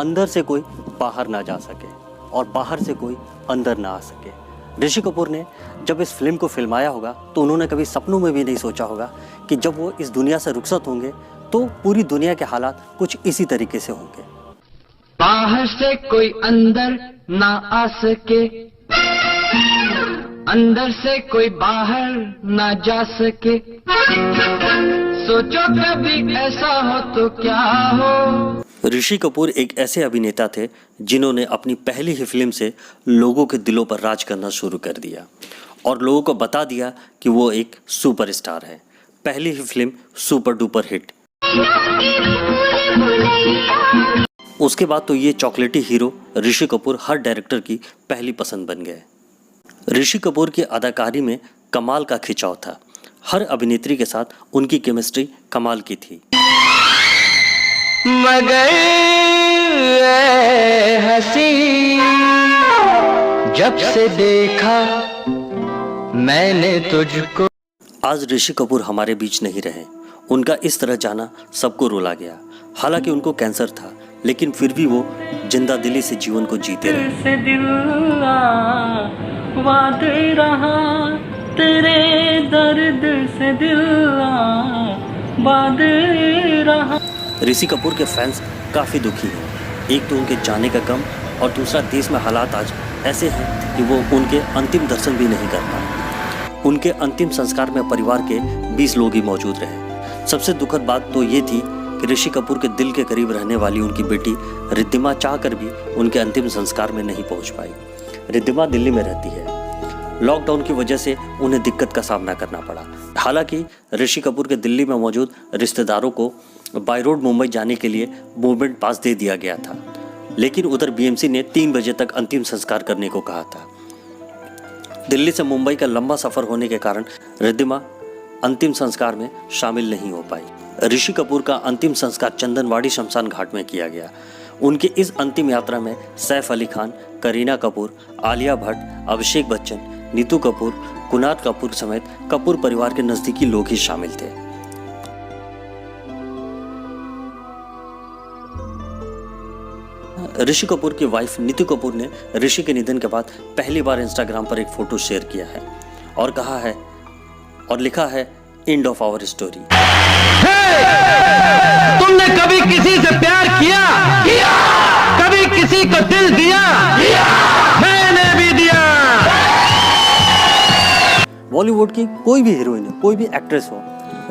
अंदर से कोई बाहर ना जा सके और बाहर से कोई अंदर ना आ सके। ऋषि कपूर ने जब इस फिल्म को फिल्माया होगा तो उन्होंने कभी सपनों में भी नहीं सोचा होगा कि जब वो इस दुनिया से रुखसत होंगे तो पूरी दुनिया के हालात कुछ इसी तरीके से होंगे। बाहर से कोई अंदर ना आ सके, अंदर से कोई बाहर ना जा सके, सोचो कभी ऐसा हो तो क्या हो। ऋषि कपूर एक ऐसे अभिनेता थे जिन्होंने अपनी पहली ही फिल्म से लोगों के दिलों पर राज करना शुरू कर दिया और लोगों को बता दिया कि वो एक सुपरस्टार है। पहली ही फिल्म सुपर डुपर हिट। उसके बाद तो ये चॉकलेटी हीरो ऋषि कपूर हर डायरेक्टर की पहली पसंद बन गए। ऋषि कपूर की अदाकारी में कमाल का खिंचाव था। हर अभिनेत्री के साथ उनकी केमिस्ट्री कमाल की थी। मगर हंसी जब से देखा मैंने तुझको। आज ऋषि कपूर हमारे बीच नहीं रहे। उनका इस तरह जाना सबको रुला गया। हालांकि उनको कैंसर था लेकिन फिर भी वो जिंदा दिली से जीवन को जीते रहे। से दिल वाद रहा तेरे दर्द से दिल वाद रहा। ऋषि कपूर के फैंस काफ़ी दुखी हैं। एक तो उनके जाने का गम और दूसरा देश में हालात आज ऐसे हैं कि वो उनके अंतिम दर्शन भी नहीं कर पाए। उनके अंतिम संस्कार में परिवार के 20 लोग ही मौजूद रहे। सबसे दुखद बात तो ये थी कि ऋषि कपूर के दिल के करीब रहने वाली उनकी बेटी रिद्धिमा चाहकर भी उनके अंतिम संस्कार में नहीं पहुंच पाई। रिद्धिमा दिल्ली में रहती है। लॉकडाउन की वजह से उन्हें दिक्कत का सामना करना पड़ा। हालांकि ऋषि कपूर के दिल्ली में मौजूद रिश्तेदारों को बाय रोड मुंबई जाने के लिए मूवमेंट पास दे दिया गया था, लेकिन उधर बीएमसी ने 3 बजे तक अंतिम संस्कार करने को कहा था। दिल्ली से मुंबई का लंबा सफर होने के कारण रिद्धिमा अंतिम संस्कार में शामिल नहीं हो पाई। ऋषि कपूर का अंतिम संस्कार चंदनवाड़ी शमशान घाट में किया गया। उनकी इस अंतिम यात्रा में सैफ अली खान, करीना कपूर, आलिया भट्ट, अभिषेक बच्चन, नीतू कपूर, कुनाल कपूर समेत कपूर परिवार के नजदीकी लोग ही शामिल थे। ऋषि कपूर की वाइफ नीतू कपूर ने ऋषि के निधन के बाद पहली बार इंस्टाग्राम पर एक फोटो शेयर किया है और कहा है और लिखा है, एंड ऑफ आवर स्टोरी। तुमने कभी किसी से प्यार किया? कभी किसी को दिल दिया? मैंने भी दिया। बॉलीवुड की कोई भी हीरोइन हो, कोई भी एक्ट्रेस हो,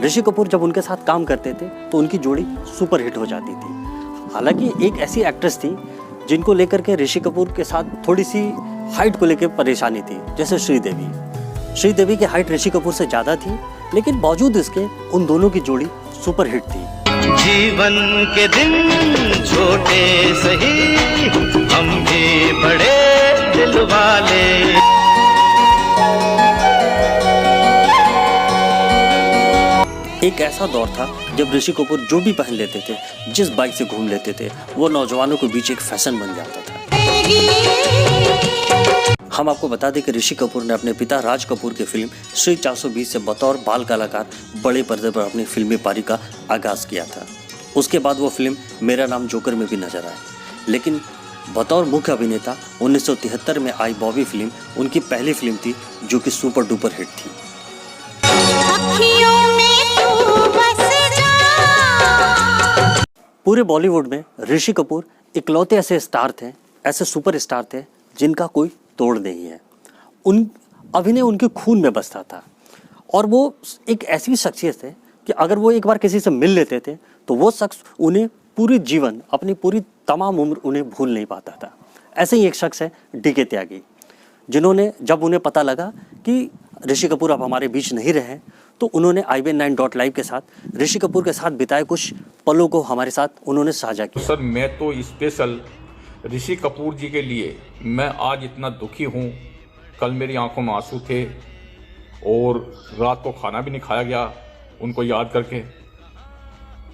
ऋषि कपूर जब उनके साथ काम करते थे तो उनकी जोड़ी सुपर हिट हो जाती थी। हालांकि एक ऐसी एक्ट्रेस थी जिनको लेकर के ऋषि कपूर के साथ थोड़ी सी हाइट को लेकर परेशानी थी, जैसे श्रीदेवी। श्रीदेवी की हाइट ऋषि कपूर से ज़्यादा थी, लेकिन बावजूद इसके उन दोनों की जोड़ी सुपर हिट थी। जीवन के दिन छोटे सही, हम भी बड़े दिल वाले। एक ऐसा दौर था जब ऋषि कपूर जो भी पहन लेते थे, जिस बाइक से घूम लेते थे, वो नौजवानों के बीच एक फैशन बन जाता था। हम आपको बता दें कि ऋषि कपूर ने अपने पिता राज कपूर की फिल्म श्री 420 से बतौर बाल कलाकार बड़े पर्दे पर अपनी फिल्मी पारी का आगाज किया था। उसके बाद वो फिल्म मेरा नाम जोकर में भी नजर आए, लेकिन बतौर मुख्य अभिनेता 1973 में आई बॉबी फिल्म उनकी पहली फिल्म थी जो कि सुपर डुपर हिट थी। पूरे बॉलीवुड में ऋषि कपूर इकलौते ऐसे स्टार थे, ऐसे सुपर स्टार थे जिनका कोई तोड़ नहीं है। अभिनय उनके खून में बसता था और वो एक ऐसी शख्सियत है कि अगर वो एक बार किसी से मिल लेते थे तो वो शख्स उन्हें पूरी जीवन, अपनी पूरी तमाम उम्र उन्हें भूल नहीं पाता था। ऐसे ही एक शख्स है डीके त्यागी, जिन्होंने जब उन्हें पता लगा कि ऋषि कपूर अब हमारे बीच नहीं रहे तो उन्होंने IBN9.live के साथ ऋषि कपूर के साथ बिताए कुछ पलों को हमारे साथ उन्होंने साझा किया। सर, मैं तो स्पेशल ऋषि कपूर जी के लिए मैं आज इतना दुखी हूँ। कल मेरी आंखों में आंसू थे और रात को खाना भी नहीं खाया गया उनको याद करके।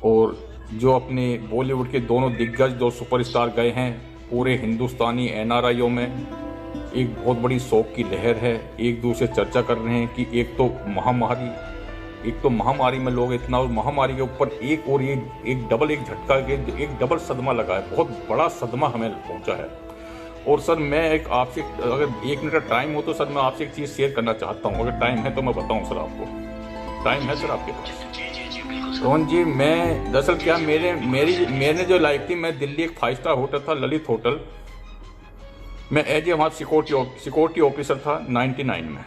और जो अपने बॉलीवुड के दोनों दिग्गज, दो सुपरस्टार गए हैं, पूरे हिंदुस्तानी NRIयों में एक बहुत बड़ी शोक की लहर है। एक दूसरे चर्चा कर रहे हैं कि एक तो महामारी एक तो महामारी में लोग इतना, और महामारी के ऊपर एक और ये एक झटका के एक डबल सदमा लगा है, बहुत बड़ा सदमा हमें पहुंचा है। और सर मैं एक आपसे, अगर 1 मिनट का टाइम हो तो सर मैं आपसे एक चीज़ शेयर करना चाहता हूँ, अगर टाइम है तो मैं बताऊँ सर आपको। टाइम है सर आपके पास? रोहन जी, मैं दरअसल क्या मैंने जो लाइफ थी, मैं दिल्ली एक 5 स्टार होटल था, ललित होटल, मैं एज ए वहाँ सिक्योरिटी ऑफिसर था 99 में।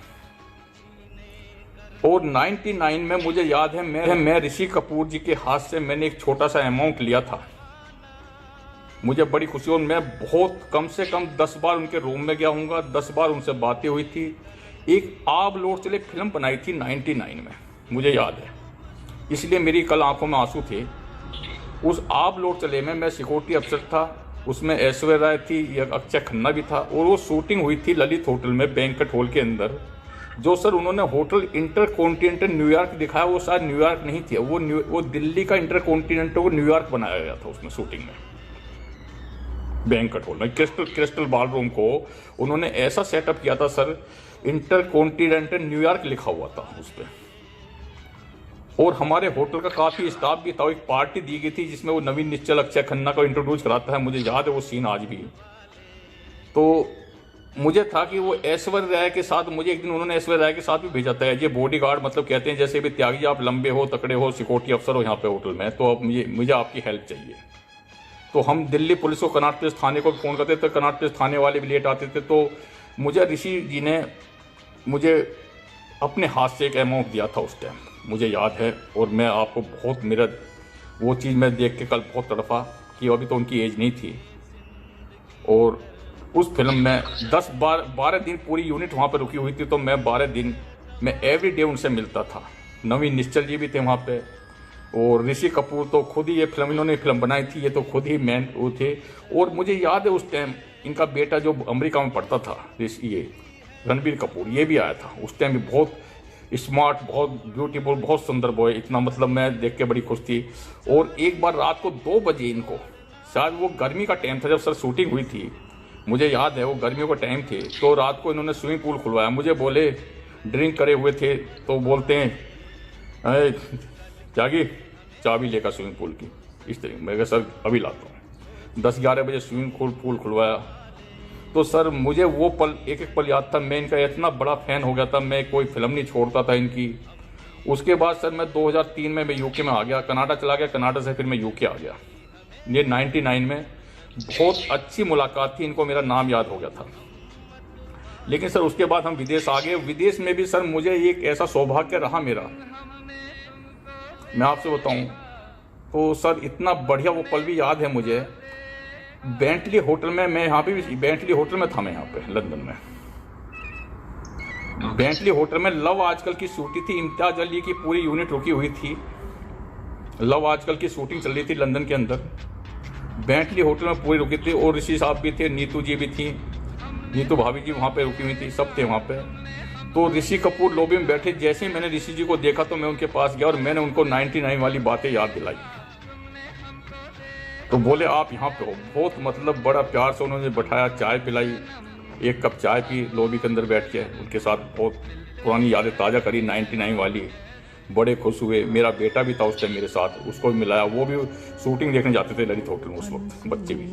और 99 में मुझे याद है मैं ऋषि कपूर जी के हाथ से मैंने एक छोटा सा अमाउंट लिया था, मुझे बड़ी खुशी, और मैं बहुत कम से कम 10 बार उनके रूम में गया हूँगा, 10 बार उनसे बातें हुई थी। एक आप लौट चले फिल्म बनाई थी 99 में, मुझे याद है, इसलिए मेरी कल आंखों में आंसू थे। उस आप लौट चले में मैं सिक्योरिटी अफसर था, उसमें ऐश्वर्या राय थी, अक्षय खन्ना भी था, और वो शूटिंग हुई थी ललित होटल में, बैंक्वेट हॉल के अंदर। जो सर उन्होंने होटल इंटरकॉन्टिनेंटल न्यूयॉर्क दिखाया, वो शायद न्यूयॉर्क नहीं थी, वो दिल्ली का इंटरकॉन्टिनेंटल वो न्यूयॉर्क बनाया गया था उसमें शूटिंग में, बैंक्वेट हॉल में क्रिस्टल बॉलरूम को उन्होंने ऐसा सेटअप किया था सर, इंटरकॉन्टिनेंटल न्यूयॉर्क लिखा हुआ था उस पर। और हमारे होटल का काफ़ी स्टाफ भी था, एक पार्टी दी गई थी जिसमें वो नवीन निश्चल अक्षय खन्ना को इंट्रोड्यूस कराता है, मुझे याद है वो सीन आज भी। तो मुझे था कि वो ऐश्वर्या राय के साथ, मुझे एक दिन उन्होंने ऐश्वर्या राय के साथ भी भेजा था, ये बॉडी गार्ड, मतलब कहते हैं जैसे भी त्यागी आप लंबे हो, तकड़े हो, सिक्योरिटी अफसर हो यहाँ पे होटल में, तो अब मुझे आपकी हेल्प चाहिए। तो हम दिल्ली पुलिस को कनॉट प्लेस थाने को फ़ोन करते थे, कनॉट प्लेस थाने वाले भी लेट आते थे, तो मुझे ऋषि जी ने मुझे अपने हाथ से एक अमाउंट दिया था उस टाइम, मुझे याद है। और मैं आपको बहुत, मेरा वो चीज़ मैं देख के कल बहुत तड़पा कि अभी तो उनकी एज नहीं थी। और उस फिल्म में 12 दिन पूरी यूनिट वहाँ पर रुकी हुई थी, तो मैं 12 दिन मैं एवरी डे उनसे मिलता था। नवीन निश्चल जी भी थे वहाँ पे, और ऋषि कपूर तो खुद ही ये फिल्म, इन्होंने फिल्म बनाई थी, ये तो खुद ही मैन वो थे। और मुझे याद है उस टाइम इनका बेटा जो अमेरिका में पढ़ता था, ये रणबीर कपूर, ये भी आया था उस टाइम भी, बहुत स्मार्ट, बहुत ब्यूटीफुल, बहुत सुंदर बॉय, इतना मतलब मैं देख के बड़ी खुश थी। और एक बार रात को 2 बजे इनको, शायद वो गर्मी का टाइम था जब सर शूटिंग हुई थी, मुझे याद है वो गर्मियों का टाइम थे, तो रात को इन्होंने स्विमिंग पूल खुलवाया, मुझे बोले, ड्रिंक करे हुए थे, तो बोलते हैं त्यागी चाबी लेकर स्विमिंग पूल की, इस तरीके मैं कहा सर अभी लाता हूँ। 10-11 बजे स्विमिंग पूल खुलवाया। तो सर मुझे वो पल, एक एक पल याद था, मैं इनका इतना बड़ा फ़ैन हो गया था, मैं कोई फिल्म नहीं छोड़ता था इनकी। उसके बाद सर मैं 2003 में मैं यूके में आ गया, कनाडा चला गया, कनाडा से फिर मैं यूके आ गया। ये 99 में बहुत अच्छी मुलाकात थी, इनको मेरा नाम याद हो गया था। लेकिन सर उसके बाद हम विदेश आ गए। विदेश में भी सर मुझे एक ऐसा सौभाग्य रहा मेरा, मैं आपसे बताऊं तो सर इतना बढ़िया वो पल भी याद है मुझे। बेंटली होटल में, मैं यहाँ पे भी बेंटली होटल में था, मैं यहाँ पे लंदन में बेंटली होटल में लव आजकल की शूटिंग थी, इम्तियाज अली की पूरी यूनिट रुकी हुई थी, लव आजकल की शूटिंग चल रही थी लंदन के अंदर, बेंटली होटल में पूरी रुकी थी। और ऋषि साहब भी थे, नीतू जी भी थी, नीतू भाभी जी वहाँ पे रुकी हुई थी, सब थे वहाँ पे। तो ऋषि कपूर लॉबी में बैठे, जैसे ही मैंने ऋषि जी को देखा तो मैं उनके पास गया और मैंने उनको 99 वाली बातें याद दिलाई। तो बोले आप यहाँ पे हो, बहुत मतलब बड़ा प्यार से उन्होंने बैठाया, चाय पिलाई, 1 कप चाय पी लॉबी के अंदर बैठ के, उनके साथ बहुत पुरानी यादें ताज़ा करी 99 वाली, बड़े खुश हुए। मेरा बेटा भी था उस टाइम मेरे साथ, उसको भी मिलाया, वो भी शूटिंग देखने जाते थे ललित होटल में उस वक्त, बच्चे भी।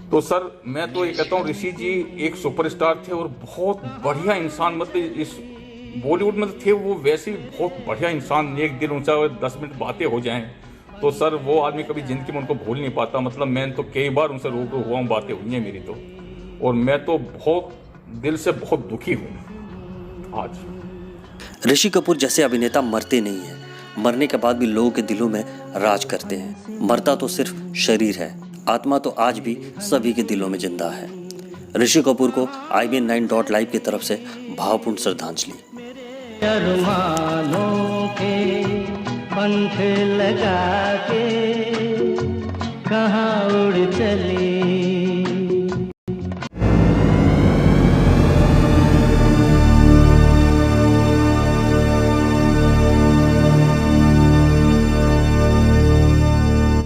तो सर मैं तो ये कहता हूँ ऋषि जी एक सुपरस्टार थे और बहुत बढ़िया इंसान, मतलब इस बॉलीवुड में थे वो, वैसे ही बहुत बढ़िया इंसान। एक दिन उनसे 10 मिनट बातें हो जाएं तो सर वो आदमी कभी ज़िंदगी में उनको भूल नहीं पाता। मतलब मैं तो कई बार उनसे रूबरू हुआ हूँ, बातें हुई हैं मेरी तो, और मैं तो बहुत दिल से बहुत दुखी हूँ आज। ऋषि कपूर जैसे अभिनेता मरते नहीं हैं, मरने के बाद भी लोगों के दिलों में राज करते हैं। मरता तो सिर्फ शरीर है, आत्मा तो आज भी सभी के दिलों में जिंदा है। ऋषि कपूर को IBN9.live की तरफ से भावपूर्ण श्रद्धांजलि। अरमानों के पंख लगा के कहाँ उड़ चली